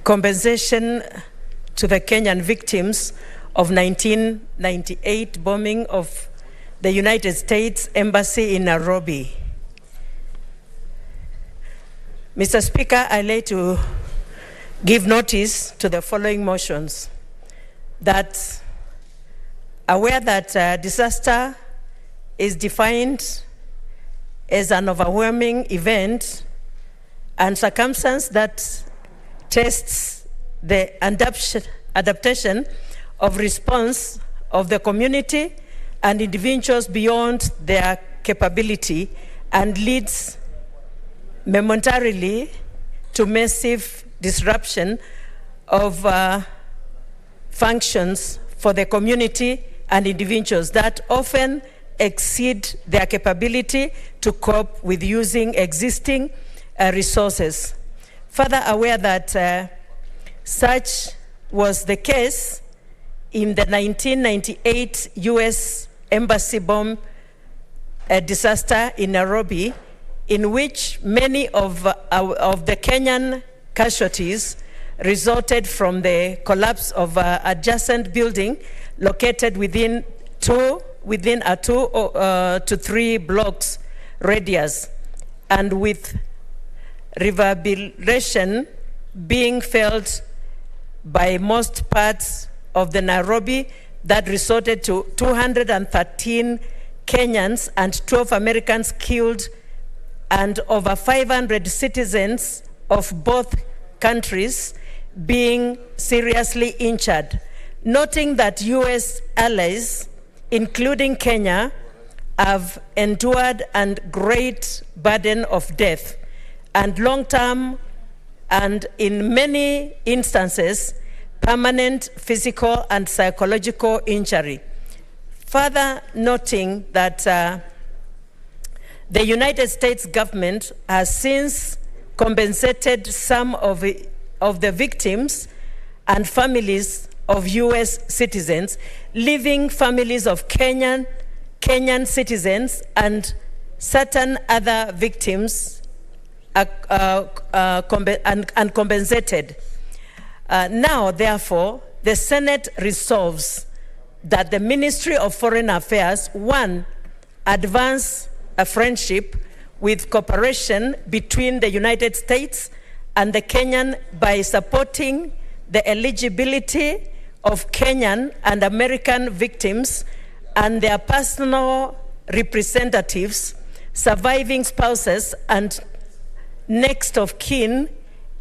compensation to the Kenyan victims of 1998 bombing of the United States Embassy in Nairobi. Mr. Speaker, I lay to give notice to the following motions: that aware that disaster is defined as an overwhelming event and circumstance that tests the adaptation of response of the community and individuals beyond their capability and leads momentarily to massive disruption of functions for the community and individuals that often exceed their capability to cope with using existing resources. Further aware that such was the case in the 1998 US Embassy bomb disaster in Nairobi, in which many of the Kenyan casualties resulted from the collapse of an adjacent building located within a 2 to 3 blocks radius, and with reverberation being felt by most parts of the Nairobi that resulted to 213 Kenyans and 12 Americans killed and over 500 citizens of both countries being seriously injured. Noting that US allies, including Kenya, have endured a great burden of death and long-term and, in many instances, permanent physical and psychological injury. Further noting that the United States government has since compensated some of the victims and families of US citizens, leaving families of Kenyan citizens and certain other victims uncompensated. Now, therefore, the Senate resolves that the Ministry of Foreign Affairs, 1, advance a friendship with cooperation between the United States and the Kenyan by supporting the eligibility of Kenyan and American victims and their personal representatives, surviving spouses, and next of kin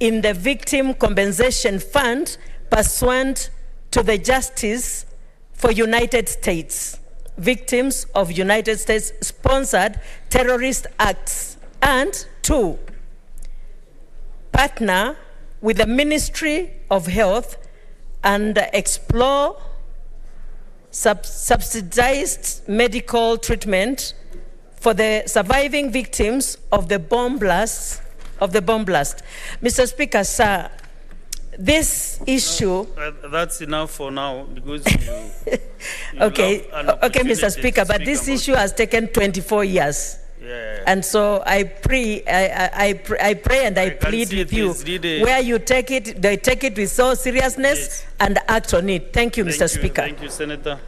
in the Victim Compensation Fund pursuant to the Justice for United States Victims of United States sponsored terrorist acts, and 2, partner with the Ministry of Health and explore subsidized medical treatment for the surviving victims of the bomb blast. Mr. Speaker, sir, this issue... that's enough for now, because okay, Mr. Speaker, but this issue has taken 24 years. Yeah. And so I pray and I plead with you, where you take it, they take it with so seriousness, yes, and act on it. Thank you, Mr. Speaker. Thank you, Senator.